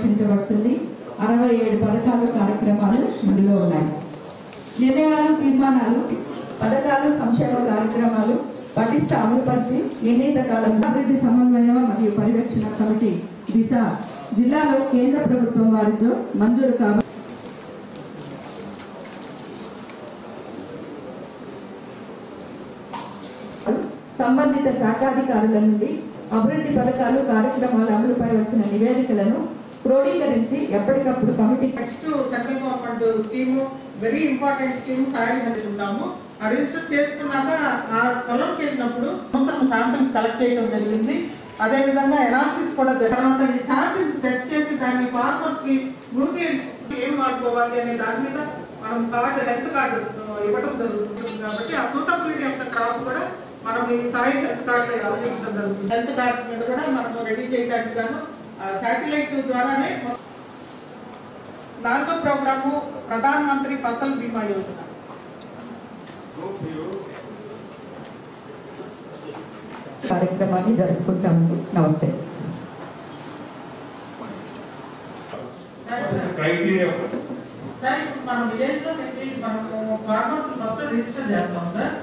పర్యవేక్షించబడుతుంది. 67 పథకాలు కార్యక్రమాలు ఇందులో ఉన్నాయి. నిర్ణయాలు, తీర్మానాలు, పథకాలు, సంక్షేమ కార్యక్రమాలు పటిష్ట అమలుపరిచి నిర్ణీత కాలంలో అభివృద్ధి సమన్వయ మరియు పర్యవేక్షణ కమిటీ దిశ జిల్లాలో కేంద్ర ప్రభుత్వం వారితో మంజూరు కాబట్టి సంబంధిత శాఖాధికారుల నుండి అభివృద్ధి పథకాలు, కార్యక్రమాల అమలుపై వచ్చిన నివేదికలను క్రోడీకరించి ఎప్పటికప్పుడు committee next central government scheme very important scheme తయారు చేసుకుంటాము. ఆ రిజిస్టర్ చేసుకున్నాక ఆ పొలంకి వెళ్ళినప్పుడు మొత్తం శాంపిల్స్ కలెక్ట్ చేయడం జరిగింది. అదే విధంగా ఎనాలిసిస్ కూడా తర్వాత ఈ శాంపిల్స్ టెస్ట్ చేసి దాన్ని ఫార్మర్స్ కి న్యూట్రియంట్స్ ఏం వాడుకోవాలి అనే దాని మీద మనం కార్డు, హెల్త్ కార్డు ఇవ్వడం జరుగుతుంది. కాబట్టి ఆ సూటబిలిటీ ఆఫ్ ద క్రాప్ కూడా మనం ఈ సాయిల్ హెల్త్ కార్డు ఆలోచించడం జరుగుతుంది. హెల్త్ కార్డ్స్ మీద కూడా మనం రెడీ చేయడానికి గాను శాటిలైట్ ద్వారానే 4వ ప్రోగ్రాము ప్రధాన్ మంత్రి ఫసల్ బీమా యోజన. కార్యక్రమాన్ని జరుపుకుంటాము. నమస్తే. మనం విలేజ్ లో మనము ఫార్మర్స్ ఫస్ట్ రిజిస్టర్ చేస్తాం సార్.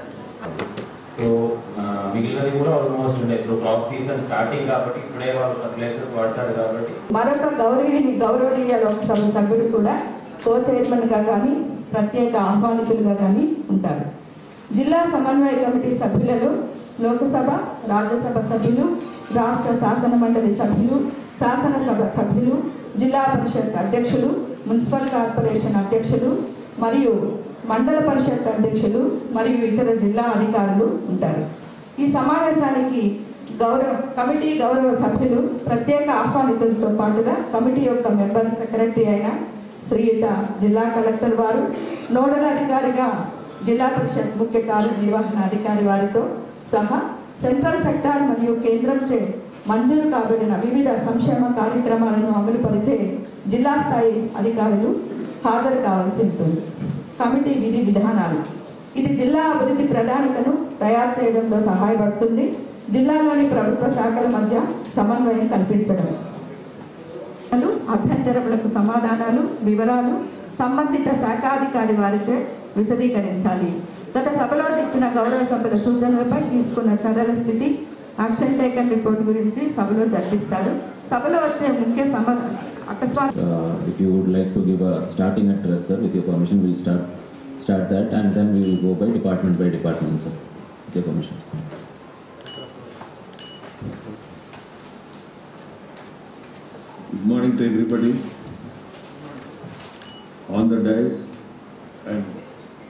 సో మిగిలినది కూడా ఆల్మోస్ట్ ఉండే. ఇప్పుడు క్రాప్ సీజన్ స్టార్టింగ్ కాబట్టి ఇప్పుడే వాళ్ళు ఫర్టిలైజర్స్ వాడతారు కాబట్టి. మరొక గౌరవనీయ లోక్సభ సభ్యుడు కూడా కో చైర్మన్ గా కానీ ప్రత్యేక ఆహ్వానితులుగా కానీ ఉంటారు. జిల్లా సమన్వయ కమిటీ సభ్యులలో లోకసభ, రాజ్యసభ సభ్యులు, రాష్ట్ర శాసన మండలి సభ్యులు, శాసనసభ సభ్యులు, జిల్లా పరిషత్ అధ్యక్షులు, మున్సిపల్ కార్పొరేషన్ అధ్యక్షులు మరియు మండల పరిషత్ అధ్యక్షులు మరియు ఇతర జిల్లా అధికారులు ఉంటారు. ఈ సమావేశానికి కమిటీ గౌరవ సభ్యులు, ప్రత్యేక ఆహ్వానితులతో పాటుగా కమిటీ యొక్క మెంబర్ సెక్రటరీ అయిన శ్రీయుత జిల్లా కలెక్టర్ వారు, నోడల్ అధికారిగా జిల్లా పరిషత్ ముఖ్య కార్యనిర్వహణ అధికారి వారితో సహా సెంట్రల్ సెక్టార్ మరియు కేంద్రంచే మంజూరు కాబడిన వివిధ సంక్షేమ కార్యక్రమాలను అమలుపరిచే జిల్లా స్థాయి అధికారులు హాజరు కావాల్సి ఉంటుంది. కమిటీ విధి విధానాలు ఇది జిల్లా అభివృద్ధి ప్రణాళికను తయారు చేయడంలో సహాయపడుతుంది. జిల్లాలోని ప్రభుత్వ శాఖల మధ్య సమన్వయం కల్పించడం, అభ్యంతరములకు సమాధానాలు, వివరాలు సంబంధిత శాఖాధికారి వారిచే విశదీకరించాలి. గత సభలో ఇచ్చిన గౌరవ సభ్యుల సూచనలపై తీసుకున్న చర్యల స్థితి, యాక్షన్ టేకన్ రిపోర్ట్ గురించి సభలో చర్చిస్తారు. సభలో వచ్చే ముఖ్య if you would like to give a starting address, sir, with your permission, we'll start that, and then we will go by department, sir, with your permission. Good morning to everybody on the dais and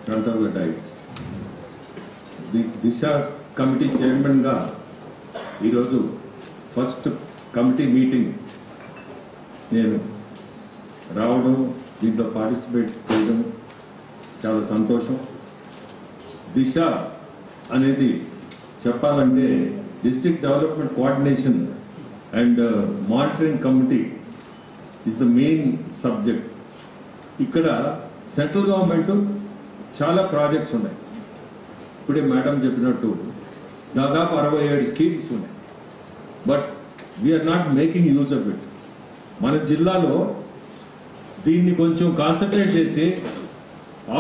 front of the dais. The Disha committee chairman ga ee roju first committee meeting నేను రావడం, దీంట్లో participate చేయడం చాలా సంతోషం. దిశ అనేది చెప్పాలంటే district development coordination and monitoring committee is the main subject. ఇక్కడ central government చాలా ప్రాజెక్ట్స్ ఉన్నాయి. ఇప్పుడే మేడం చెప్పినట్టు దాదాపు 67 స్కీమ్స్ ఉన్నాయి. But we are not making use of it. మన జిల్లాలో దీన్ని కొంచెం కాన్సన్ట్రేట్ చేసి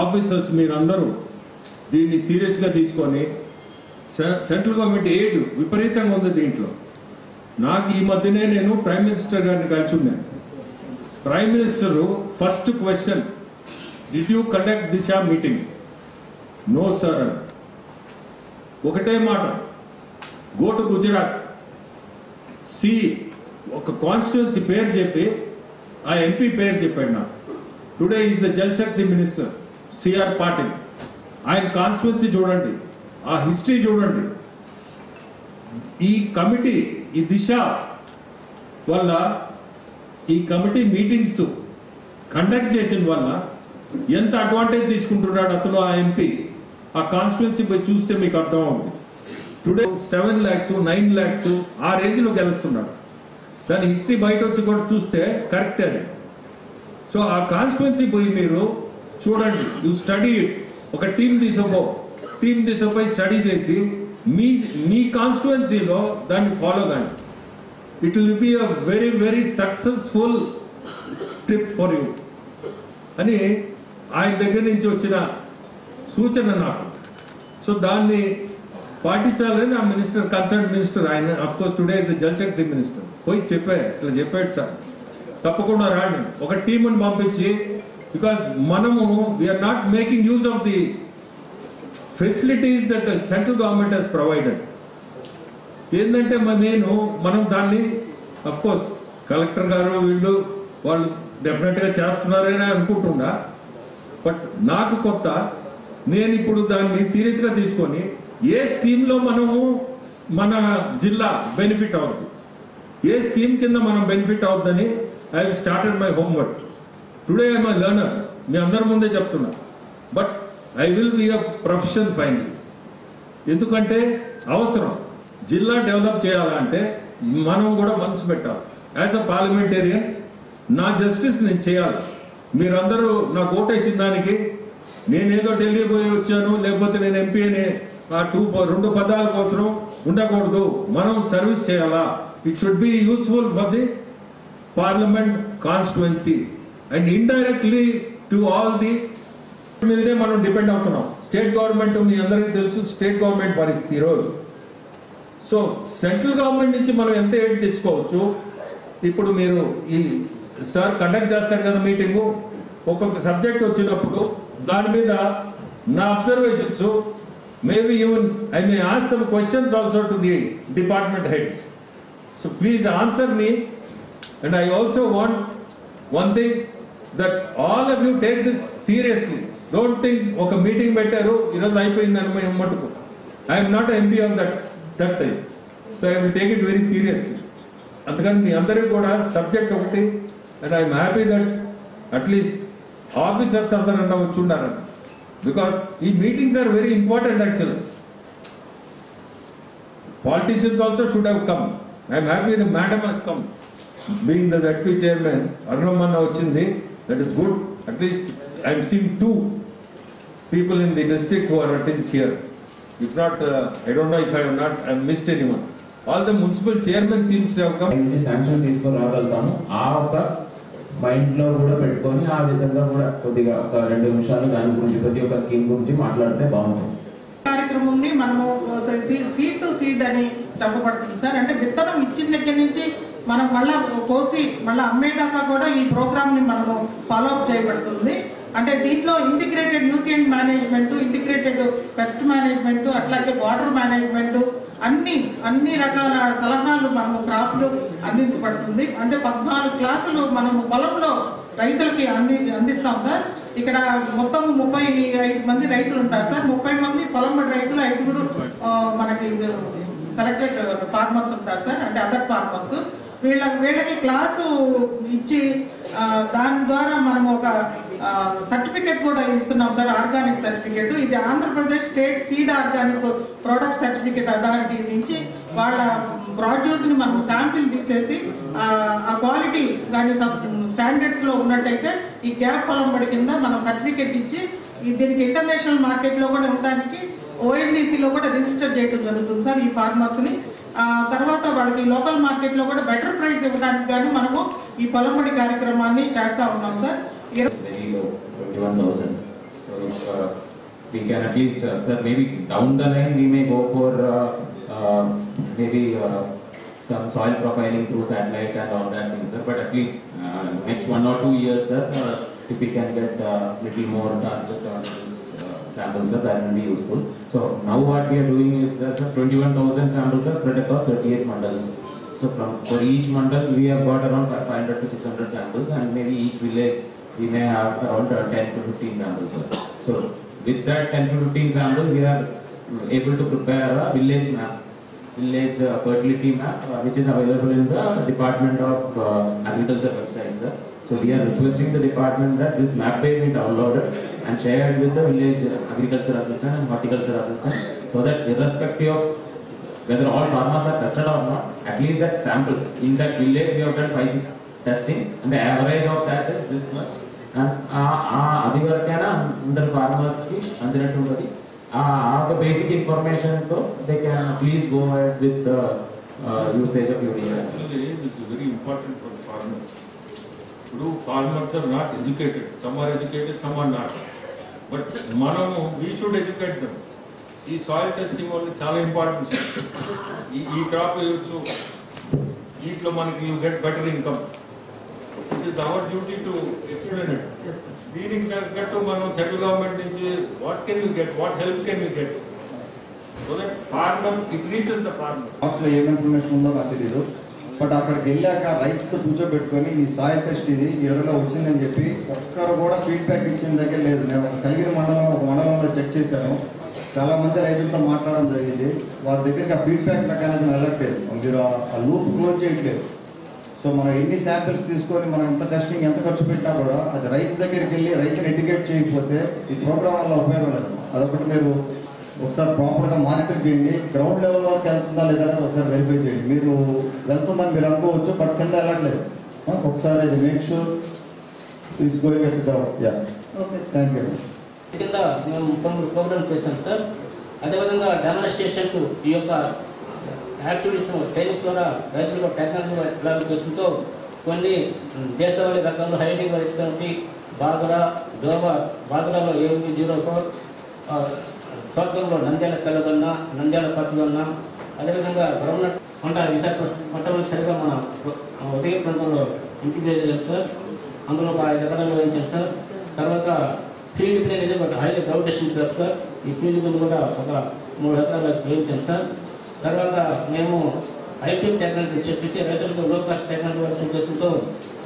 ఆఫీసర్స్ మీరందరూ దీన్ని సీరియస్గా తీసుకొని, సెంట్రల్ గవర్నమెంట్ ఎయిడ్ విపరీతంగా ఉంది దీంట్లో. నాకు ఈ మధ్యనే నేను ప్రైమ్ మినిస్టర్ గారిని కలిసి ఉన్నాను. Prime minister first question, did you conduct Disha meeting? No sir అని ఒకటే మాట. గో టు గుజరాత్, సి ఒక కాన్స్టిట్యున్సీ పేరు చెప్పి ఆ ఎంపీ పేరు చెప్పాడు నాకు. Today is the Jal Shakti minister CR Patil. ఆయన కాన్స్టిట్యున్సీ చూడండి, ఆ హిస్టరీ చూడండి. ఈ కమిటీ, ఈ దిశ వల్ల, ఈ కమిటీ మీటింగ్స్ కండక్ట్ చేసిన వల్ల ఎంత అడ్వాంటేజ్ తీసుకుంటున్నాడు అతను. ఆ ఎంపీ ఆ కాన్స్టిట్యున్సీ పోయి చూస్తే మీకు అర్థం అవుతుంది. టుడే 7 lakhs 9 lakhs ఆ రేంజ్లో గెలుస్తున్నాడు. దాని హిస్టరీ బయట వచ్చి కూడా చూస్తే కరెక్ట్ అది. సో ఆ కాన్స్టిట్యున్సీ పోయి మీరు చూడండి, యూ స్టడీ ఇట్. ఒక టీం తీసుకుపోయి స్టడీ చేసి మీ కాన్స్టిట్యున్సీలో దాన్ని ఫాలో కానీ. It will be a very very successful trip for you అని ఆయన దగ్గర నుంచి వచ్చిన సూచన నాకు. సో దాన్ని పాటించాలని ఆ మినిస్టర్, కన్సర్న్ మినిస్టర్, ఆయన of course today the Jalshakti minister పోయి ఇట్లా చెప్పాడు సార్ తప్పకుండా రాండి, ఒక టీముని పంపించి, బికాస్ మనము we are not making use of the facilities that the central government has provided. ఏంటంటే మనం దాన్ని అఫ్ కోర్స్ కలెక్టర్ గారు వాళ్ళు డెఫినెట్గా చేస్తున్నారని అనుకుంటున్నా. బట్ నాకు కొత్త, నేను ఇప్పుడు దాన్ని సీరియస్గా తీసుకొని ఏ స్కీమ్లో మనము మన జిల్లా బెనిఫిట్ అవుతుంది, ఏ స్కీమ్ కింద మనం బెనిఫిట్ అవుతుందని I have started my homework. Today I'm a learner, మీ అందరి ముందే చెప్తున్నా. But I will be a profession finally. ఎందుకంటే అవసరం, జిల్లా డెవలప్ చేయాలంటే మనం కూడా మనసు పెట్టాలి. యాజ్ అ పార్లమెంటేరియన్ నా జస్టిస్ నేను చేయాలి. మీరందరూ నాకు ఓటేసిన దానికి నేనేదో ఢిల్లీ పోయి వచ్చాను, లేకపోతే నేను ఎంపీ అనే ఆ 2 పదాల కోసం ఉండకూడదు. మనం సర్వీస్ చేయాలా. It should be useful for the parliament constituency and indirectly to all the మీదనే మనం డిపెండ్ అవుతున్నాం. స్టేట్ గవర్నమెంట్ మీ అందరికీ తెలుసు స్టేట్ గవర్నమెంట్ పరిస్థితి ఈరోజు. సో సెంట్రల్ గవర్నమెంట్ నుంచి మనం ఎంత ఎయిడ్ తెచ్చుకోవచ్చు. ఇప్పుడు మీరు ఈ సార్ కండక్ట్ చేస్తారు కదా మీటింగు, ఒక్కొక్క సబ్జెక్ట్ వచ్చినప్పుడు దాని మీద నా observations, maybe even I may ask some questions also to the department heads. So please answer me. And I also want one thing, that all of you take this seriously. Don't think ఒక meeting పెట్టారు ఈరోజు అయిపోయిందని మేము మటుకు. I'm not MP of that type. So I will take it very seriously. అందుకని మీ అందరికీ కూడా సబ్జెక్ట్ ఒకటి. And I'm happy that at least officers అందరన్నా వచ్చి ఉండాలని. బికాస్ ఈ meetings are very important actually. Politicians also should have come. I am happy the madam has come. Being the ZP chairman, Arnamanna vachindi, that is good. At least I am seeing 2 people in the district who are at least here. If not, I don't know if I have missed anyone. All the municipal chairmen seems to have come. Sanction తీసుకొని రాగలుగుతాము. ఆ ఒక mind లో కూడా పెట్టుకొని ఆ విధంగా కూడా కొద్దిగా ఒక 2 నిమిషాలు దాని గురించి ప్రతి ఒక్క స్కీమ్ గురించి మాట్లాడితే బాగుంటుంది. కార్యక్రమంని మనము సీడ్ టు సీడ్ అని చెప్పబడుతుంది సార్. అంటే విత్తనం ఇచ్చిన దగ్గర నుంచి మనం మళ్ళా కోసి మళ్ళీ అమ్మేదాకా కూడా ఈ ప్రోగ్రామ్ ని మనము ఫాలో అప్ చేయబడుతుంది. అంటే దీంట్లో integrated nutrient management, integrated pest management, అట్లాగే వాటర్ మేనేజ్మెంట్, అన్ని రకాల సలహాలు మనము క్రాప్లు అందించబడుతుంది. అంటే 14 క్లాసులు మనము పొలంలో రైతులకి అందిస్తాం సార్. ఇక్కడ మొత్తం 35 మంది రైతులు ఉంటారు సార్. 30 మంది పొలం రైతులు, 5 మనకి సెలెక్టెడ్ ఫార్మర్స్ ఉంటారు సార్. అంటే అదర్ ఫార్మర్స్. వీళ్ళకి క్లాసు ఇచ్చి దాని ద్వారా మనం ఒక సర్టిఫికెట్ కూడా ఇస్తున్నాం సార్, ఆర్గానిక్ సర్టిఫికెట్. ఇది Andhra Pradesh state seed organic product certificate authority నుంచి వాళ్ళ ప్రొడ్యూస్ ని మనం శాంపిల్ తీసేసి ఆ క్వాలిటీ కానీ స్టాండర్డ్స్ లో ఉన్నట్టయితే ఈ గ్యాప్ పొలంబడి కింద మనం సర్టిఫికెట్ ఇచ్చి దీనికి ఇంటర్నేషనల్ మార్కెట్ లో కూడా ఉండడానికి ONDC లో కూడా రిజిస్టర్ చేయడం జరుగుతుంది సార్ ఈ ఫార్మర్స్ ని. తర్వాత వాళ్ళకి లోకల్ మార్కెట్ లో కూడా బెటర్ ప్రైస్ ఇవ్వడానికి కానీ మనము ఈ పొలంబడి కార్యక్రమాన్ని చేస్తా ఉన్నాం sir. Very low, 21,000. So we can at least, sir, maybe down the line we may go for maybe some soil profiling through satellite and all that things, sir. But at least next 1 or 2 years, sir, if we can get little more target on this samples, sir, that will be useful. So now what we are doing is that 21,000 samples are spread across 38 mandals. So for each mandal we have got around 500 to 600 samples, and maybe each village we may have around 10 to 15 samples. So with that 10 to 15 samples, we are able to prepare a village map, village fertility map, which is available in the Department of Agriculture website, sir. So we are requesting the department that this map may be downloaded and shared with the village agriculture assistant and horticulture assistant, so that irrespective of whether all farmers are tested or not, at least that sample in that village we have done 5-6 testing, and the average of that is this much. And adi varakena under farmers ki andirattu untadi. The basic information to they can please go ahead with the usage of urea. Actually, this is very important for farmers. ఇప్పుడు farmers are not educated. Some are educated, some are not. But మనము we should educate them. ఈ soil testing వల్ల చాలా importance. ఈ crop వేయచ్చు, వీటిలో మనకి you get better income. It is our duty to explain it. దీనికి తగ్గట్టు మనం సెంట్రల్ గవర్నమెంట్ నుంచి what can you get, what help can you get, so that farmers it reaches the farmer. అసలు ఏం ఇన్ఫర్మేషన్ ఉందో నాకు తెలియదు. బట్ అక్కడికి వెళ్ళాక రైతుతో కూర్చోబెట్టుకొని ఈ సాయిల్ టెస్ట్ ఇది ఈ విధంగా వచ్చిందని చెప్పి ఒక్కరు కూడా ఫీడ్బ్యాక్ ఇచ్చిన దగ్గర లేదు. నేను కలిగిన మండలంలో చెక్ చేశాను, చాలా మంది రైతులతో మాట్లాడడం జరిగింది. వాళ్ళ దగ్గరికి ఆ ఫీడ్బ్యాక్ మెకానిజం వెళ్ళట్లేదు, మీరు ఆ లూప్ క్లోజ్ చేయట్లేదు. సో మనం ఎన్ని శాంపిల్స్ తీసుకొని మనం ఎంత టెస్టింగ్ ఎంత ఖర్చు పెట్టినా కూడా అది రైతు దగ్గరికి వెళ్ళి రైతుని ఎడ్యుకేట్ చేయకపోతే ఈ ప్రోగ్రామ్ వల్ల ఉపయోగం లేదు. అదొకటి మీరు ఒకసారి ప్రాపర్గా మానిటర్ చేయండి. గ్రౌండ్ లెవెల్ వరకు వెళ్తుందా లేదా ఒకసారి వెరిఫై చేయండి. మీరు వెళ్తుందని మీరు అనుకోవచ్చు, బట్ కింద వెళ్ళట్లేదు. ఒకసారి అది make sure is going at the thank you. కింద మేము ప్రోగ్రామ్ చేశాం సార్. అదేవిధంగా డెమాన్స్ట్రేషన్స్ ఈ యొక్క యాక్టివిటీస్ ట్రైనింగ్స్ ద్వారా రైతులకు టెక్నాలజీ అప్లికేషన్తో కొన్ని దేశవాళీ రకాలు హైడింగ్ వచ్చినటువంటి బాగరా జోబా, బాగరాలో 804, స్వర్గంలో నంద్యాల తెల్లదన్న, నంద్యాల పట్టుదన్న, అదేవిధంగా గ్రౌండ్ పంట విశాఖపట్నం సరిగా మన ఉదయ ప్రాంతంలో ఇంటిగ్రేట్ చేయాలి సార్. అందులో ఒక 5 ఎకరాలు వేయించాం సార్. తర్వాత ఫీల్డ్ ప్లేన్ అయితే ఒక హైలీ ప్రొటెక్షన్ సార్ సార్. ఈ ఫీల్డ్ ప్లేన్ కూడా ఒక 3 ఎకరాలు వేయించాం సార్. తర్వాత మేము ఐటీఎం టెక్నాలజీ చెప్పేసి రైతులకు లో కాస్ట్ టెక్నాలజీ వర్షన్ చేసుకుంటూ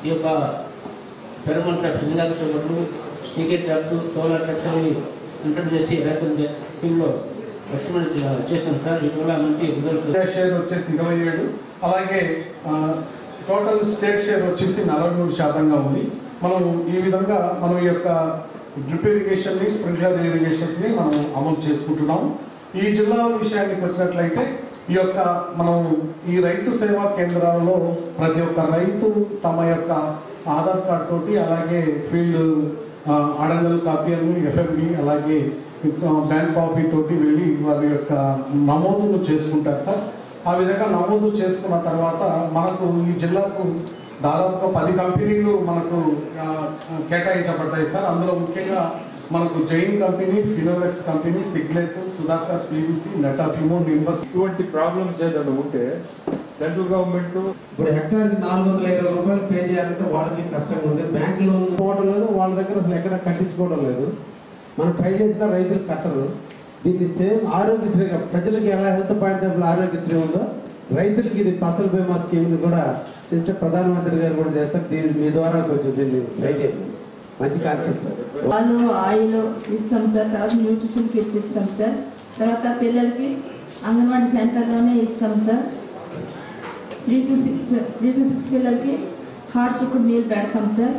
ఈ యొక్క ఫెరమోన్ ట్రాప్స్, లింగాలు, స్టికీ ట్రాప్స్, సోలార్ ట్రాప్స్ అవి ఇంట్రడ్యూస్ చేసి రైతుల ఫీల్డ్లో ఎక్స్పెరిమెంట్ చేస్తాం సార్. వీటి వల్ల మంచి రిజల్ట్స్. షేర్ వచ్చేసి 27, అలాగే టోటల్ స్టేట్ షేర్ వచ్చేసి 43% ఉంది. మనం ఈ విధంగా మనం ఈ యొక్క డ్రిప్ ఇరిగేషన్ని, స్ప్రింక్లర్ ఇరిగేషన్స్ని మనం అమలు చేసుకుంటున్నాము. ఈ జిల్లా విషయానికి వచ్చినట్లయితే ఈ యొక్క మనం ఈ రైతు సేవా కేంద్రాలలో ప్రతి ఒక్క రైతు తమ యొక్క ఆధార్ కార్డ్ తోటి, అలాగే ఫీల్డ్ అడంగల్ కాపీ అని ఎఫ్ఎంబి, అలాగే బ్యాంక్ కాపీ తోటి వెళ్ళి వారి యొక్క నమోదును చేసుకుంటారు సార్. ఆ విధంగా నమోదు చేసుకున్న తర్వాత మనకు ఈ జిల్లాకు దాదాపుగా 10 కంపెనీలు మనకు కేటాయించబడ్డాయి సార్. అందులో ముఖ్యంగా మనకు జైన్ కంపెనీ, ఫినోలెక్స్ కంపెనీ, సిగ్లెట్, సుధాకర్ పీవీసీ, నెటాఫిమో, నింబస్. ఇటువంటి ప్రాబ్లమ్స్ ఏదైనా ఉంటే సెంట్రల్ గవర్నమెంట్ ఇప్పుడు హెక్టార్కి 420 రూపాయలు పే చేయాలంటే వాళ్ళకి కష్టంగా ఉంది. బ్యాంక్ లోన్ పోవడం లేదు, వాళ్ళ దగ్గర అసలు ఎక్కడ కట్టించుకోవడం లేదు. మనం ట్రై చేసిన రైతులు కట్టరు. దీన్ని సేమ్ ఆరోగ్యశ్రీ, ప్రజలకు ఎలా హెల్త్ పాయింట్ ఆఫ్ ఆరోగ్యశ్రీ ఉందో రైతులకి ఇది ఫసల్ బీమా స్కీమ్ కూడా చేస్తే ప్రధానమంత్రి గారు కూడా చేస్తారు. దీన్ని మీ ద్వారా కొంచెం దీన్ని ట్రై చేయండి. మంచి కాన్సెప్ట్. పాలు, ఆయిల్ ఇస్తాం సార్. తర్వాత న్యూట్రిషన్ కిట్స్ ఇస్తాం సార్. తర్వాత పిల్లలకి అంగన్వాడీ సెంటర్లోనే ఇస్తాం సార్. 3 to 6 పిల్లలకి హాట్ కుక్డ్ మీల్ పెడతాం సార్.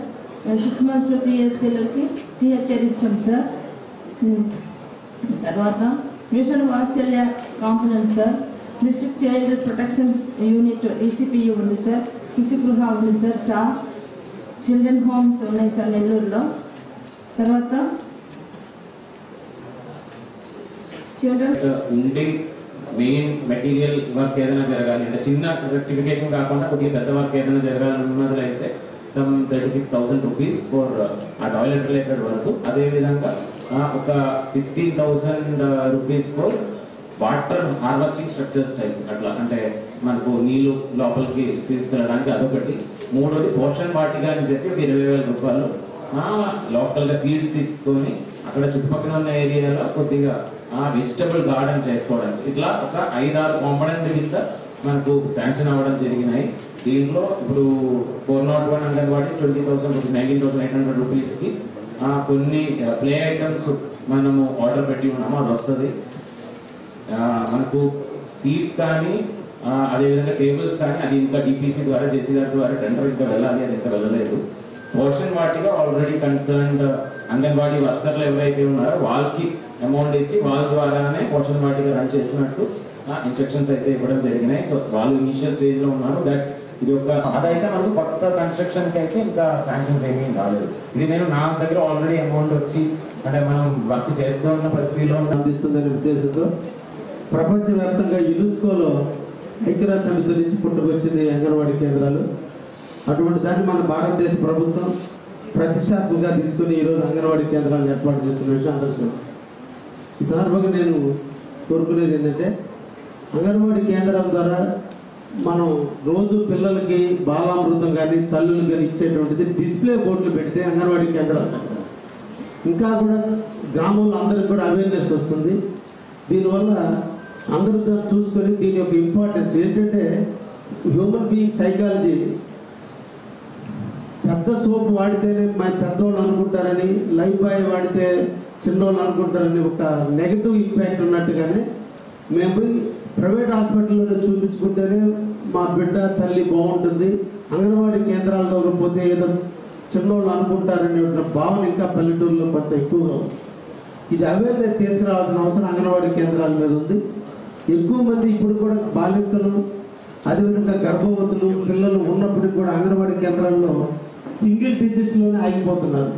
6 months to 3 years పిల్లలకి టీహెచ్ఆర్ ఇస్తాం సార్. తర్వాత mission Vatsalya component sir. District child protection unit DCPU ఉంది సార్. శిశు గృహ ఉంది సార్. చిల్డ్రన్ హోమ్స్ ఉన్నాయి సార్ నెల్లూరులో. తర్వాత చిల్డ్రన్ ఉండి మెయిన్ మెటీరియల్ వర్క్ ఏదైనా జరగాలి అంటే చిన్న రెక్టిఫికేషన్ కాకుండా కొద్దిగా పెద్ద వర్క్ ఏదైనా జరగాలన్నట్లయితే సమ్ 36,000 రూపీస్ ఫర్ ఆ టాయిలెట్ రిలేటెడ్ వర్క్. అదేవిధంగా ఒక 16,000 rupees for water harvesting structures type అట్లా, అంటే మనకు నీళ్లు లోపలికి తీసుకెళ్ళడానికి అదొకటి. మూడోది పోషన్ వాటిగా అని చెప్పి 20,000 రూపాయలు లోకల్గా సీడ్స్ తీసుకొని అక్కడ చుట్టుపక్కల ఉన్న ఏరియాలో కొద్దిగా వెజిటబుల్ గార్డెన్ చేసుకోవడానికి. ఇట్లా ఒక 5-6 కాంపోనెంట్ కింద మనకు శాంక్షన్ అవ్వడం జరిగినాయి. దీంట్లో ఇప్పుడు 401 అంగన్వాడీస్ 20,000 రూపీస్, 19,800 రూపీస్కి కొన్ని ప్లే ఐటమ్స్ మనము ఆర్డర్ పెట్టి ఉన్నాము, అది వస్తుంది. మనకు సీడ్స్ కానీ అదేవిధంగా టేబుల్స్ కానీ అది ఇంకా డిపిసి ద్వారా జేసీ గారి ద్వారా టెండర్ ఇంకా వెళ్ళాలి, అది ఇంకా వెళ్ళలేదు. పోషన్ వాటిగా ఆల్రెడీ కన్సర్న్డ్ అంగన్వాడీ వర్కర్లు ఎవరైతే ఉన్నారో వాళ్ళకి అమౌంట్ ఇచ్చి వాళ్ళ ద్వారానే పోషన్ వాటిగా రన్ చేసినట్టు ఇన్స్ట్రక్షన్స్ అయితే ఇవ్వడం జరిగినాయి. సో వాళ్ళు ఇనిషియల్ స్టేజ్లో ఉన్నారు. దట్ ఇది ఒక అదైతే మనకు కొత్త కన్స్ట్రక్షన్కి అయితే ఇంకా శాంక్షన్స్ ఏమీ రాలేదు. ఇది నేను నా దగ్గర ఆల్రెడీ అమౌంట్ వచ్చి అంటే మనం వర్క్ చేస్తూ ఉన్న ప్రక్రియలో అందిస్తుందనే ఉద్దేశంతో ప్రపంచవ్యాప్తంగా యునెస్కోలో ఐక్యరాజ్య సమితి నుంచి పుట్టుకొచ్చింది అంగన్వాడీ కేంద్రాలు. అటువంటి దాన్ని మన భారతదేశ ప్రభుత్వం ప్రతిష్టాత్మకంగా తీసుకుని ఈరోజు అంగన్వాడీ కేంద్రాలను ఏర్పాటు చేస్తున్న విషయం అందరికీ తెలుసు. ఈ సందర్భంగా నేను కోరుకునేది ఏంటంటే అంగన్వాడీ కేంద్రం ద్వారా మనం రోజు పిల్లలకి బాలామృతం కానీ తల్లులు కానీ ఇచ్చేటువంటిది డిస్ప్లే బోర్డులు పెడితే అంగన్వాడీ కేంద్రాలు ఇంకా కూడా గ్రామంలో అందరికి కూడా అవేర్నెస్ వస్తుంది. దీనివల్ల అందరూ చూసుకొని దీని యొక్క ఇంపార్టెన్స్ ఏంటంటే హ్యూమన్ బీయింగ్ సైకాలజీ పెద్ద సోప్ వాడితేనే మా పెద్దోళ్ళు అనుకుంటారని, లైఫ్ బాయ్ వాడితే చిన్నోళ్ళు అనుకుంటారని ఒక నెగిటివ్ ఇంపాక్ట్ ఉన్నట్టుగానే మేము ప్రైవేట్ హాస్పిటల్లో చూపించుకుంటేనే మా బిడ్డ తల్లి బాగుంటుంది, అంగన్వాడీ కేంద్రాల్లో పోతే ఏదో చిన్నోళ్ళు అనుకుంటారనే భావన ఇంకా పల్లెటూరులో కొంత ఎక్కువగా ఉంది. ఇది అవేర్నెస్ తీసుకురావాల్సిన అవసరం అంగన్వాడీ కేంద్రాల మీద ఉంది. ఎక్కువ మంది ఇప్పుడు కూడా బాలింతలు అదేవిధంగా గర్భవతులు పిల్లలు ఉన్నప్పటికీ కూడా అంగన్వాడీ కేంద్రాల్లో సింగిల్ డిజిట్స్లోనే ఆగిపోతున్నారు.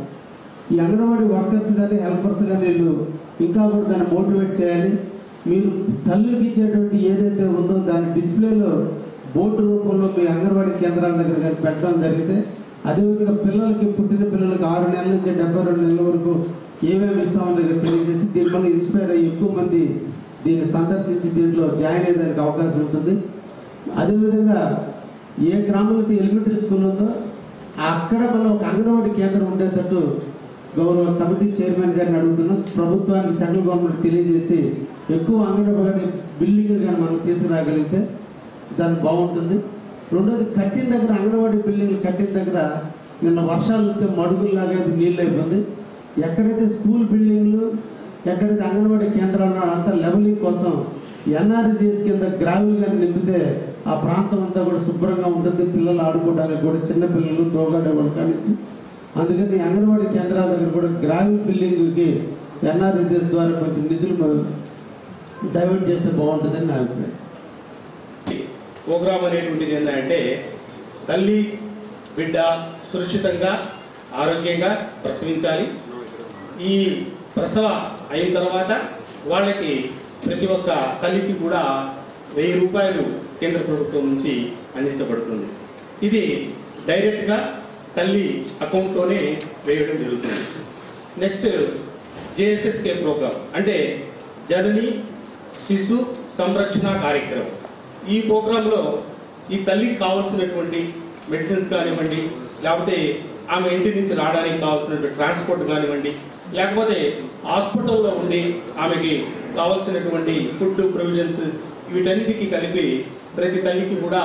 ఈ అంగన్వాడీ వర్కర్స్ కానీ హెల్పర్స్ కానీ వీళ్ళు ఇంకా కూడా దాన్ని మోటివేట్ చేయాలి. మీరు తల్లులకి ఇచ్చేటువంటి ఏదైతే ఉందో దాని డిస్ప్లేలో బోర్డు రూపంలో మీ అంగన్వాడీ కేంద్రాల దగ్గర కానీ పెట్టడం జరిగితే, అదేవిధంగా పిల్లలకి పుట్టిన పిల్లలకి 6 నెలల నుంచి 72 నెలల వరకు ఏమేమి ఇస్తామని తెలియజేసి దీనివల్ల ఇన్స్పైర్ అయ్యి ఎక్కువ మంది దీన్ని సందర్శించి దీంట్లో జాయిన్ అయ్యేదానికి అవకాశం ఉంటుంది. అదేవిధంగా ఏ గ్రామంలో ఎలిమెంటరీ స్కూల్ ఉందో అక్కడ మనం ఒక అంగన్వాడీ కేంద్రం ఉండేటట్టు గౌరవ కమిటీ చైర్మన్ గారిని అడుగుతున్నాం. ప్రభుత్వానికి సెంట్రల్ గవర్నమెంట్ తెలియజేసి ఎక్కువ అంగన్వాడీ బిల్డింగ్లు కానీ మనం తీసుకురాగలిగితే దాన్ని బాగుంటుంది. రెండోది కట్టిన దగ్గర అంగన్వాడీ బిల్డింగ్లు కట్టిన దగ్గర నిన్న వర్షాలు వస్తే మడుగుల్లాగా నీళ్ళు అయిపోతుంది. ఎక్కడైతే స్కూల్ బిల్డింగ్లు ఎక్కడైతే అంగన్వాడీ కేంద్రాలు అంతా లెవెలింగ్ కోసం ఎన్ఆర్జీఎస్ కింద గ్రావెల్ కానీ నింపితే ఆ ప్రాంతం అంతా కూడా శుభ్రంగా ఉంటుంది. పిల్లలు ఆడుకోవడానికి కూడా చిన్నపిల్లలు తోగాడే వాళ్ళ నుంచి. అందుకని అంగన్వాడీ కేంద్రాల దగ్గర కూడా గ్రావెల్ బిల్డింగ్కి ఎన్ఆర్జీఎస్ ద్వారా కొంచెం నిధులు డైవర్ట్ చేస్తే బాగుంటుందని నా అభిప్రాయం. ప్రోగ్రామ్ అనేటువంటిది ఏంటంటే తల్లి బిడ్డ సురక్షితంగా ఆరోగ్యంగా ప్రసవించాలి. ఈ ప్రసవ అయిన తర్వాత వాళ్ళకి ప్రతి ఒక్క తల్లికి కూడా 1000 రూపాయలు కేంద్ర ప్రభుత్వం నుంచి అందించబడుతుంది. ఇది డైరెక్ట్గా తల్లి అకౌంట్లోనే వేయడం జరుగుతుంది. నెక్స్ట్ జేఎస్ఎస్కే ప్రోగ్రామ్ అంటే జనని శిశు సంరక్షణ కార్యక్రమం. ఈ ప్రోగ్రాంలో ఈ తల్లికి కావాల్సినటువంటి మెడిసిన్స్ కానివ్వండి, లేకపోతే ఆమె ఇంటి నుంచి రావడానికి కావాల్సినటువంటి ట్రాన్స్పోర్ట్ కానివ్వండి, లేకపోతే హాస్పిటల్లో ఉండి ఆమెకి కావాల్సినటువంటి ఫుడ్ ప్రొవిజన్స్ వీటన్నిటికీ కలిపి ప్రతి తల్లికి కూడా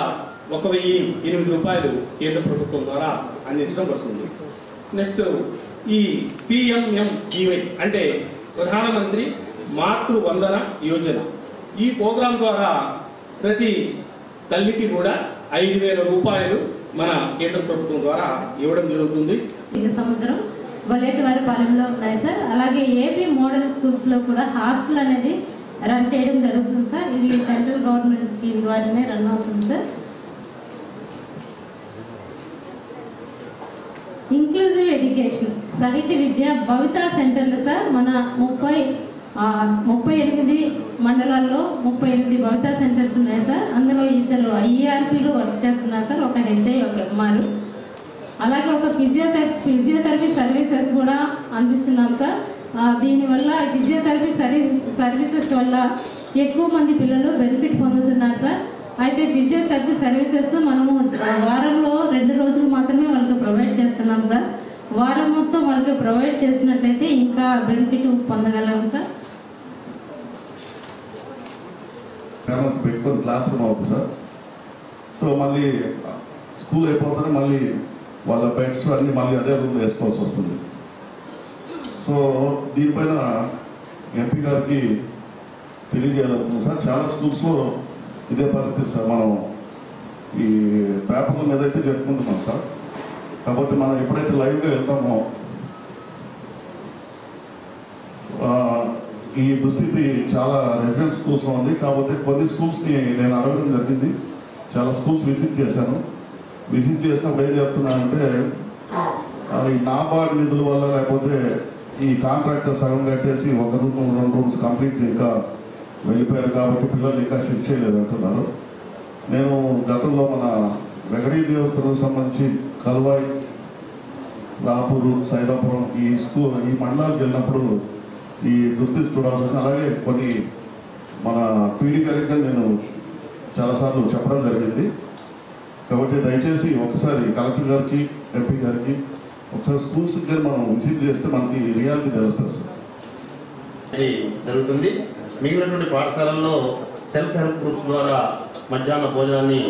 1008 రూపాయలు కేంద్ర ప్రభుత్వం ద్వారా అందించడం పడుతుంది. నెక్స్ట్ ఈ PMMGY అంటే ప్రధానమంత్రి మాతృ వందన యోజన. ఈ ప్రోగ్రాం ద్వారా ప్రతి తల్లికి కూడా 5000 రూపాయలు మన కేంద్ర ప్రభుత్వం ద్వారా ఇవ్వడం జరుగుతుంది. సముద్రం వలేటివారి పాలెంలో ఉన్నాయి సార్. అలాగే ఏపీ మోడల్ స్కూల్స్ లో కూడా హాస్టల్ అనేది రన్ చేయడం జరుగుతుంది సార్. ఇది సెంట్రల్ గవర్నమెంట్ స్కీమ్ ద్వారానే రన్ అవుతుంది సార్. ఇంక్లూజివ్ ఎడ్యుకేషన్ సాహిత్య విద్య భవితా సెంటర్లు సార్. మన 38 మండలాల్లో 38 భవితా సెంటర్స్ ఉన్నాయి సార్. అందులో 2 IERPలు వర్క్ చేస్తున్నారు సార్, ఒక HI ఒక MR. అలాగే ఒక ఫిజియోథెరపీ సర్వీసెస్ కూడా అందిస్తున్నాం సార్. దీనివల్ల ఫిజియోథెరపీ సర్వీసెస్ వల్ల ఎక్కువ మంది పిల్లలు బెనిఫిట్ పొందుతున్నారు సార్. అయితే ఫిజియోథెరపీ సర్వీసెస్ మనము వారంలో 2 రోజులు మాత్రమే వాళ్ళకి ప్రొవైడ్ చేస్తున్నాం సార్. వారం మొత్తం వాళ్ళకి ప్రొవైడ్ చేసినట్లయితే ఇంకా బెనిఫిట్ పొందగలం సార్. పేరెంట్స్ పెట్టుకొని క్లాస్ రూమ్ అవుతుంది సార్. సో మళ్ళీ స్కూల్ అయిపోతానే మళ్ళీ వాళ్ళ బెడ్స్ అన్నీ మళ్ళీ అదే రూమ్ వేసుకోవాల్సి వస్తుంది. సో దీనిపైన ఎంపీ గారికి తెలియజేయాలనుకుంటున్నాం సార్. చాలా స్కూల్స్లో ఇదే పరిస్థితి సార్. మనం ఈ పేపర్ల మీద అయితే చెప్పుకుంటున్నాం సార్. కాకపోతే మనం ఎప్పుడైతే లైవ్గా వెళ్తామో ఈ దుస్థితి చాలా రెసిడెన్స్ స్కూల్స్లో ఉంది. కాకపోతే కొన్ని స్కూల్స్ని నేను అడగడం జరిగింది. చాలా స్కూల్స్ విజిట్ చేశాను. విజిట్ చేసినప్పుడు ఏం చెప్తున్నానంటే ఈ నాబార్డ్ నిధుల వల్ల లేకపోతే ఈ కాంట్రాక్టర్ సగం కట్టేసి 1 రూమ్ 2 రూమ్స్ కంప్లీట్ ఇంకా వెళ్ళిపోయారు కాబట్టి పిల్లలు ఇంకా షిఫ్ట్ చేయలేదు అంటున్నారు. నేను గతంలో మన వెంకటగిరి నియోజకవర్గం సంబంధించి కల్వాయి, రాపూరు, సైదాపురం ఈ మండలాలకు వెళ్ళినప్పుడు ఈ దుస్థితి చూడాల్సి వస్తుంది. అలాగే కొన్ని మన పీడీ గారికి నేను చాలాసార్లు చెప్పడం జరిగింది. కాబట్టి దయచేసి ఒకసారి కలెక్టర్ గారికి, ఎంపీ గారికి ఒకసారి స్కూల్స్ దగ్గర మనం విజిట్ చేస్తే మనకి రియాలిటీ తెలుస్తుంది సార్. ఇది జరుగుతుంది. మిగిలినటువంటి పాఠశాలల్లో సెల్ఫ్ హెల్ప్ గ్రూప్స్ ద్వారా మధ్యాహ్న భోజనాన్ని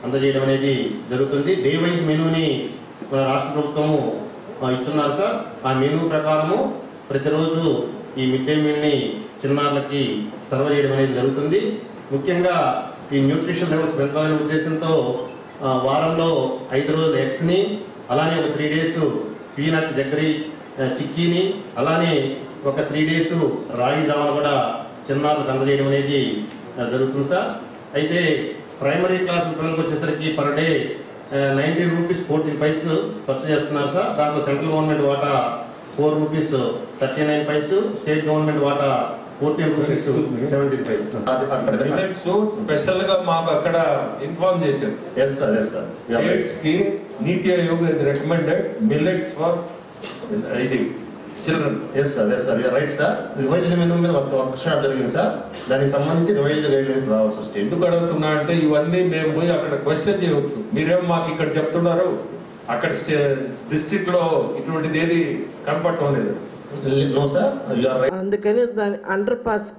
అందజేయడం అనేది జరుగుతుంది. డే వైజ్ మెనూని మన రాష్ట్ర ప్రభుత్వము ఇస్తున్నారు సార్. ఆ మెనూ ప్రకారము ప్రతిరోజు ఈ మిడ్ డే మీల్ని చిన్నారులకి సర్వ్ చేయడం అనేది జరుగుతుంది. ముఖ్యంగా ఈ న్యూట్రిషన్ లెవెల్స్ పెంచాలనే ఉద్దేశంతో వారంలో 5 రోజులు ఎగ్స్ని, అలానే ఒక 3 days పీనట్ దగ్గరి చిక్కీని, అలానే ఒక 3 days రాగి జావను కూడా చిన్నారులకు అందజేయడం అనేది జరుగుతుంది సార్. అయితే ప్రైమరీ క్లాస్ పిల్లలకు వచ్చేసరికి పర్ డే 19 రూపీస్ 14 పైసలు ఖర్చు చేస్తున్నారు సార్. దాంట్లో సెంట్రల్ గవర్నమెంట్ వాటా 4 రూపీస్ 39 పైసలు, స్టేట్ గవర్నమెంట్ వాటా 14 రూపీస్ 17 పైసలు. స్పెషల్ గా మాకు అక్కడ ఇన్ఫార్మ్ చేశారు. Yes sir, yes sir. States కి NITI Aayog has recommended millets for ఇది children. Yes sir, yes sir, right sir. Revised menu మీద వర్క్ షాప్ జరిగింది సార్. దానికి సంబంధించి రివైజ్డ్ గైడ్లైన్స్ రావాల్సి వస్తుంది. ఎందుకు అడుగుతున్నా అంటే ఇవన్నీ మేము పోయి అక్కడ క్వశ్చన్ చేయవచ్చు. మీరేమో మాకు ఇక్కడ చెప్తున్నారు, అక్కడ డిస్ట్రిక్ట్ లో ఇటువంటిది ఏది కనపడటం లేదు. అందుకని దాని అండర్ పాస్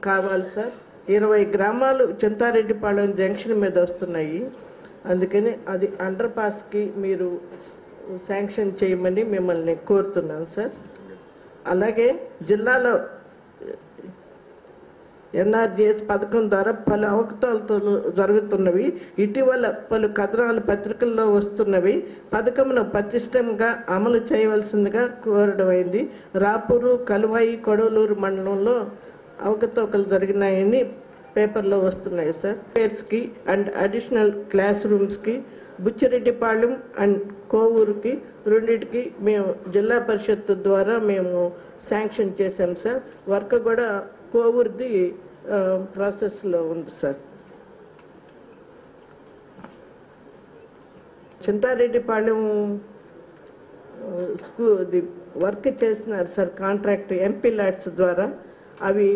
కావాలి సార్. 20 గ్రామాలు చింతారెడ్డిపాళెం జంక్షన్ మీద వస్తున్నాయి. అందుకని అది అండర్ పాస్కి మీరు శాంక్షన్ చేయమని మిమ్మల్ని కోరుతున్నాను సార్. అలాగే జిల్లాలో ఎన్ఆర్జీఎస్ పథకం ద్వారా పలు అవకతవకలు జరుగుతున్నవి. ఇటీవల పలు కథనాలు పత్రికల్లో వస్తున్నవి. పథకంను పటిష్టంగా అమలు చేయవలసిందిగా కోరడమైంది. రాపూరు, కలువాయి, కొడవలూరు మండలంలో అవకతవకలు జరిగినాయని పేపర్లో వస్తున్నాయి సార్. పేర్స్కి అండ్ అడిషనల్ క్లాస్ రూమ్స్కి బుచ్చిరెడ్డిపాళెం అండ్ కోవూరుకి రెండింటికి మేము జిల్లా పరిషత్ ద్వారా మేము శాంక్షన్ చేశాం సార్. వర్క్ కూడా కోవూరుది ప్రాసెస్లో ఉంది సార్. చింతారెడ్డిపాళెం స్కూల్ వర్క్ చేస్తున్నారు సార్ కాంట్రాక్ట్ ఎంపీ ల్యాడ్స్ ద్వారా. అవి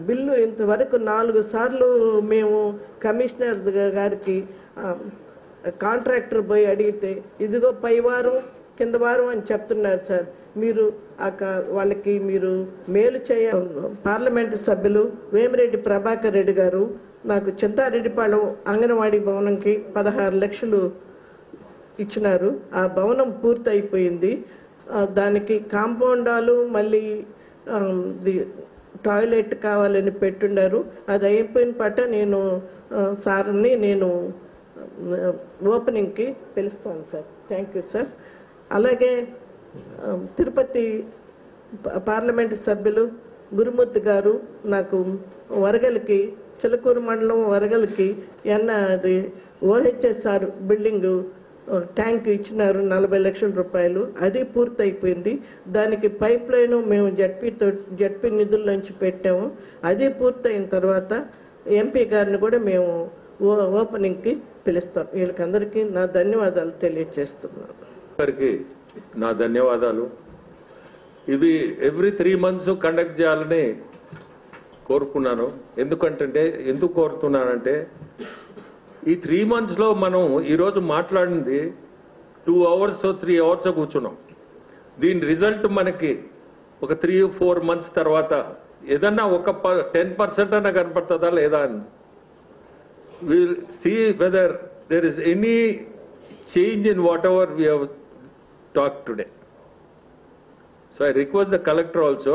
బిల్లు ఇంతవరకు 4 సార్లు మేము కమిషనర్ గారికి కాంట్రాక్టర్ పోయి అడిగితే ఇదిగో పై వారం కింద వారం అని చెప్తున్నారు సార్. మీరు వాళ్ళకి మీరు మేలు చేయ. పార్లమెంటు సభ్యులు వేమిరెడ్డి ప్రభాకర్ రెడ్డి గారు నాకు చింతారెడ్డిపాళెం అంగన్వాడీ భవనంకి 16 లక్షలు ఇచ్చినారు. ఆ భవనం పూర్తి అయిపోయింది. దానికి కాంపౌండాలు మళ్ళీ టాయిలెట్ కావాలని పెట్టున్నారు. అది అయిపోయిన పట్ట నేను సార్ని నేను ఓపెనింగ్కి పిలుస్తాను సార్. Thank you sir. అలాగే తిరుపతి పార్లమెంటు సభ్యులు గురుమూర్తి గారు నాకు వరగలికి చిలకూరు మండలం వరగలికి అది ఓహెచ్ఎస్ఆర్ బిల్డింగు ట్యాంక్ ఇచ్చినారు 40 లక్షల రూపాయలు. అది పూర్తయిపోయింది. దానికి పైప్ లైన్ మేము జడ్పీ నిధుల నుంచి పెట్టాము. అది పూర్తయిన తర్వాత ఎంపీ గారిని కూడా మేము ఓపెనింగ్కి పిలుస్తాం. వీళ్ళకందరికీ నా ధన్యవాదాలు తెలియజేస్తున్నాను. నా ధన్యవాదాలు. ఇది ఎవ్రీ 3 months కండక్ట్ చేయాలని కోరుకున్నాను. ఎందుకు కోరుతున్నానంటే ఈ 3 months మనం ఈరోజు మాట్లాడింది 2 hours 3 hours కూర్చున్నాం. దీని రిజల్ట్ మనకి ఒక 3-4 months తర్వాత ఏదన్నా ఒక 10% అన్నా కనపడుతుందా లేదా అని. We'll see whether there is any change in whatever we have talked today. So I request the collector also,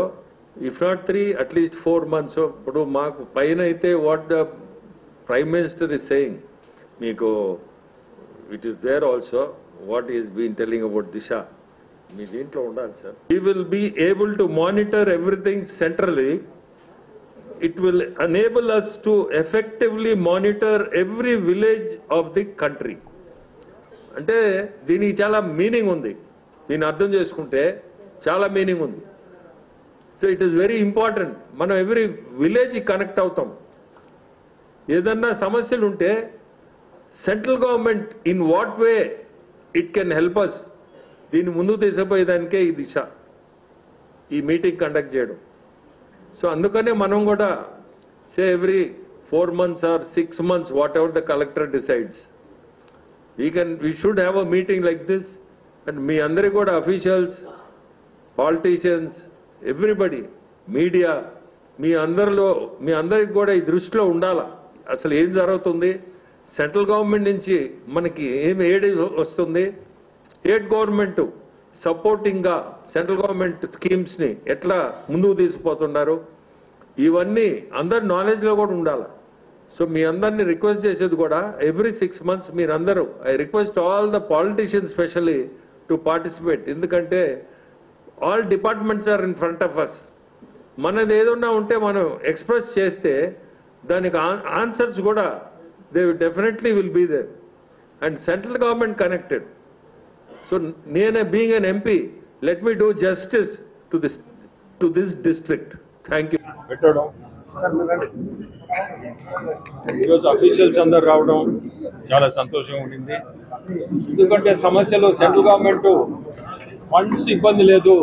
if not 3, at least 4 months. So, ఇప్పుడు మాకు పైన అయితే what the Prime Minister is saying, మీకు it is there also, what he has been telling about Disha. మీ దీంట్లో ఉండాలి sir. We will be able to monitor everything centrally. It will enable us to effectively monitor every village of the country. అంటే దీనికి చాలా meaning ఉంది. దీన్ని అర్థం చేసుకుంటే చాలా మీనింగ్ ఉంది. So it is very important. మనం ఎవ్రీ విలేజ్ కనెక్ట్ అవుతాం. ఏదన్నా సమస్యలు ఉంటే central government in what way it can help us, దీన్ని ముందుకు తీసుకుపోయేదానికే ఈ దిశ, ఈ మీటింగ్ కండక్ట్ చేయడం. సో అందుకనే మనం కూడా సే every 4 months or 6 months, whatever the collector decides, we should have a meeting like this. And మీ అందరికి కూడా అఫీషియల్స్, పాలిటీషియన్స్, ఎవ్రీబడి, మీడియా, మీ అందరికి కూడా ఈ దృష్టిలో ఉండాలా. అసలు ఏం జరుగుతుంది, సెంట్రల్ గవర్నమెంట్ నుంచి మనకి ఏం ఎయిడ్ వస్తుంది, స్టేట్ గవర్నమెంట్ సపోర్టింగ్గా సెంట్రల్ గవర్నమెంట్ స్కీమ్స్ని ఎట్లా ముందుకు తీసుకుపోతున్నారు, ఇవన్నీ అందరి నాలెడ్జ్లో కూడా ఉండాలి. సో మీ అందరినీ రిక్వెస్ట్ చేసేది కూడా ఎవ్రీ 6 months మీరందరూ, I request all the politicians specially to participate. ఎందుకంటే all departments are in front of us. మనది ఏదన్నా ఉంటే మనం ఎక్స్ప్రెస్ చేస్తే దానికి ఆన్సర్స్ కూడా they definitely will be there and central government connected. So నేను being an MP, let me do justice to this district. Thank you. పెట్టడం ఈరోజు అఫీషియల్స్ అందరు రావడం చాలా సంతోషంగా ఉండింది. ఎందుకంటే సమస్యలు సెంట్రల్ గవర్నమెంట్ ఫండ్స్ ఇబ్బంది లేదు,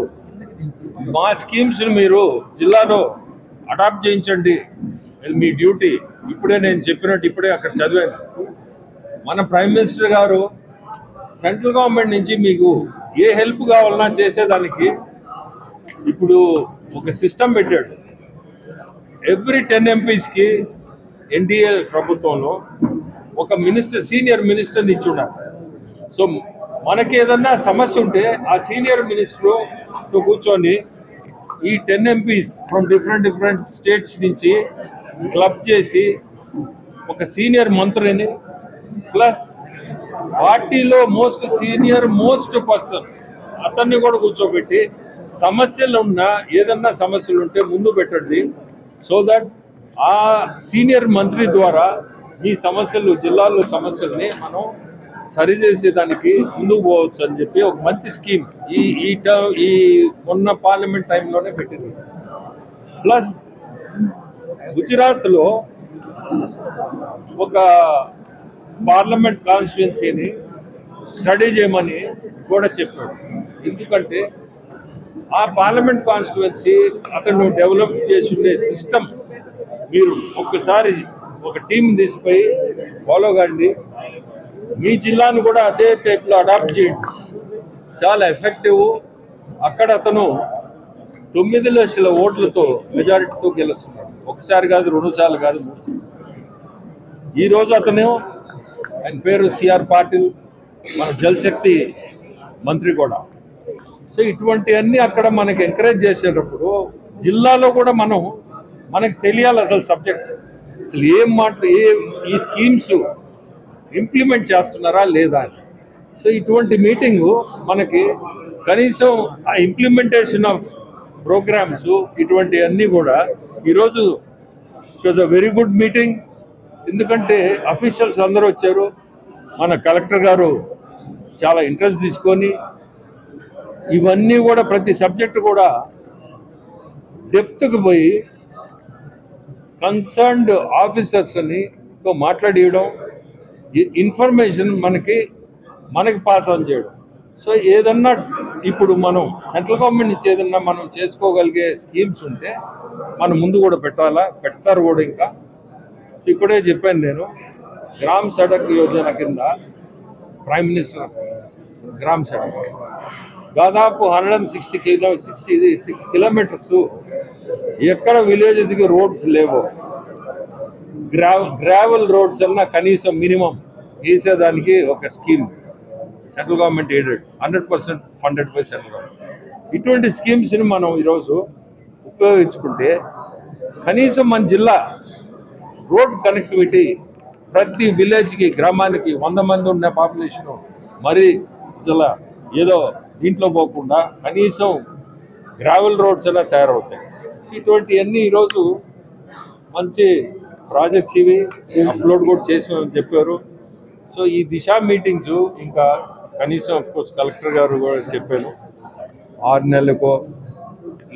మా స్కీమ్స్ మీరు జిల్లాలో అడాప్ట్ చేయించండి, మీ డ్యూటీ. ఇప్పుడే నేను చెప్పినట్టు ఇప్పుడే అక్కడ చదివాను, మన ప్రైమ్ మినిస్టర్ గారు సెంట్రల్ గవర్నమెంట్ నుంచి మీకు ఏ హెల్ప్ కావాలన్నా చేసేదానికి ఇప్పుడు ఒక సిస్టమ్ పెట్టాడు. ఎవ్రీ 10 MPs కి ఎన్డీఏ ప్రభుత్వంలో ఒక మినిస్టర్, సీనియర్ మినిస్టర్ని ఇచ్చున్నారు. సో మనకి ఏదన్నా సమస్య ఉంటే ఆ సీనియర్ మినిస్టర్తో కూర్చొని ఈ 10 MPs ఫ్రమ్ డిఫరెంట్ స్టేట్స్ నుంచి క్లబ్ చేసి ఒక సీనియర్ మంత్రిని ప్లస్ పార్టీలో మోస్ట్ పర్సన్ అతన్ని కూడా కూర్చోబెట్టి సమస్యలు ఉన్నా, ఏదన్నా సమస్యలు ఉంటే ముందు పెట్టండి. సో దట్ ఆ సీనియర్ మంత్రి ద్వారా ఈ సమస్యలు, జిల్లాలో సమస్యల్ని మనం సరిచేసేదానికి ముందుకు పోవచ్చు అని చెప్పి ఒక మంచి స్కీమ్ ఈ మొన్న పార్లమెంట్ టైంలోనే పెట్టింది. ప్లస్ గుజరాత్లో ఒక పార్లమెంట్ కాన్స్టిట్యున్సీని స్టడీ చేయమని కూడా చెప్పాడు. ఎందుకంటే ఆ పార్లమెంట్ కాన్స్టిట్యున్సీ అతను డెవలప్ చేసి ఉండే సిస్టమ్ మీరు ఒక్కసారి ఒక టీం తీసిపోయి ఫాలో కండి, మీ జిల్లాను కూడా అదే టైప్లో అడాప్ట్ చేయండి, చాలా ఎఫెక్టివ్. అక్కడ అతను 9 లక్షల ఓట్లతో మెజారిటీతో గెలుస్తున్నాడు. ఒకసారి కాదు, 2 సార్లు కాదు, 3 సార్లు. ఈరోజు అతను, ఆయన పేరు సిఆర్ పాటిల్, మన జలశక్తి మంత్రి కూడా. సో ఇటువంటివన్నీ అక్కడ మనకి ఎంకరేజ్ చేసేటప్పుడు జిల్లాలో కూడా మనకి తెలియాలి అసలు సబ్జెక్ట్, అసలు ఈ స్కీమ్స్ ఇంప్లిమెంట్ చేస్తున్నారా లేదా అని. సో ఇటువంటి మీటింగు మనకి కనీసం ఆ ఇంప్లిమెంటేషన్ ఆఫ్ ప్రోగ్రామ్స్ ఇటువంటివన్నీ కూడా ఈరోజు it was a very good meeting. ఎందుకంటే అఫీషియల్స్ అందరూ వచ్చారు, మన కలెక్టర్ గారు చాలా ఇంట్రెస్ట్ తీసుకొని ఇవన్నీ కూడా ప్రతి సబ్జెక్టు కూడా డెప్త్కి పోయి కన్సర్న్డ్ ఆఫీసర్స్ని మాట్లాడియడం, ఇన్ఫర్మేషన్ మనకి పాస్ ఆన్ చేయడం. సో ఏదన్నా ఇప్పుడు మనం సెంట్రల్ గవర్నమెంట్ నుంచి ఏదన్నా మనం చేసుకోగలిగే స్కీమ్స్ ఉంటే మనం ముందు కూడా పెడతారు కూడా. ఇంకా సో ఇప్పుడే చెప్పాను నేను, గ్రామ్ సడక్ యోజన కింద ప్రైమ్ మినిస్టర్ గ్రామ్ సడక్ దాదాపు 166 కిలోమీటర్స్ ఎక్కడ విలేజెస్కి రోడ్స్ లేవో, గ్రావెల్ రోడ్స్ అన్నా కనీసం మినిమం వేసేదానికి ఒక scheme central government aided, 100% funded by central government. ఇటువంటి స్కీమ్స్ని మనం ఈరోజు ఉపయోగించుకుంటే కనీసం మన జిల్లా రోడ్ కనెక్టివిటీ ప్రతి విలేజ్కి, గ్రామానికి 100 మంది ఉన్న పాపులేషను మరి జిల్లా ఏదో దీంట్లో పోకుండా కనీసం గ్రావెల్ రోడ్స్ అలా తయారవుతాయి. ఇటువంటివన్నీ ఈరోజు మంచి ప్రాజెక్ట్స్ ఇవి అప్లోడ్ కూడా చేసామని చెప్పారు. సో ఈ దిశ మీటింగ్స్ ఇంకా కనీసం అఫ్కోర్స్ కలెక్టర్ గారు కూడా చెప్పాను, 6 నెలలకో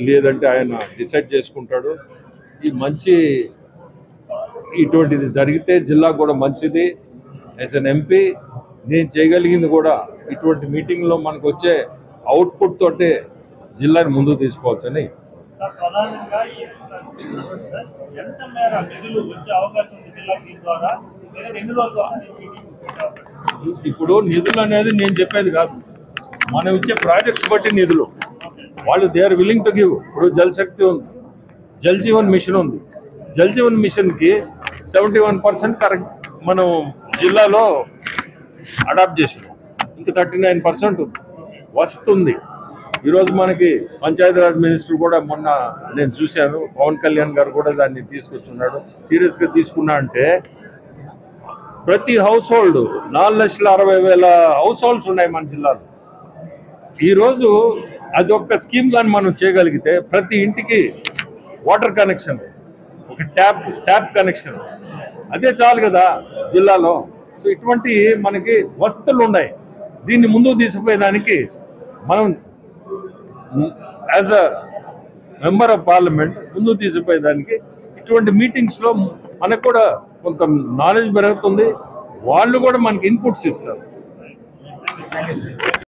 లేదంటే ఆయన డిసైడ్ చేసుకుంటాడు. ఈ మంచి ఇటువంటిది జరిగితే జిల్లా కూడా మంచిది, యాజ్ అన్ ఎంపీ నేను చేయగలిగింది కూడా ఇటువంటి మీటింగ్లో మనకు వచ్చే అవుట్పుట్ తోటే జిల్లాని ముందుకు తీసుకోవచ్చని. ప్రధానంగా ఎంత మేర నిధులు వచ్చే అవకాశం ఉంది జిల్లాకి దీని ద్వారా, లేదా ఎన్ని రోజులు ఇప్పుడు నిధులు అనేది నేను చెప్పేది కాదు, మనం ఇచ్చే ప్రాజెక్ట్స్ బట్టి నిధులు వాళ్ళు they are willing to give. ఇప్పుడు జల్ శక్తి ఉంది, జల్ జీవన్ మిషన్ ఉంది. జల్ జీవన్ మిషన్కి 71% కరెక్ట్ మనం జిల్లాలో అడాప్ట్ చేసినాం, ఇంకా 39% ఉంది, వస్తుంది. ఈరోజు మనకి పంచాయతీరాజ్ మినిస్టర్ కూడా మొన్న నేను చూశాను, పవన్ కళ్యాణ్ గారు కూడా దాన్ని తీసుకొచ్చున్నాడు. సీరియస్గా తీసుకున్నా అంటే ప్రతి హౌస్ హోల్డ్ 4,60,000 హౌస్ హోల్డ్స్ ఉన్నాయి మన జిల్లాలో. ఈరోజు అది ఒక్క స్కీమ్ కానీ మనం చేయగలిగితే ప్రతి ఇంటికి వాటర్ కనెక్షన్, ఒక ట్యాప్ కనెక్షన్, అదే చాలు కదా జిల్లాలో. సో ఇటువంటి మనకి వసతులు ఉన్నాయి. దీన్ని ముందుకు తీసుకుపోయేదానికి మనం as a member of parliament ముందుకు తీసుకుపోయేదానికి ఇటువంటి మీటింగ్స్లో మనకు కూడా కొంత నాలెడ్జ్ పెరుగుతుంది, వాళ్ళు కూడా మనకి ఇన్పుట్స్ ఇస్తారు.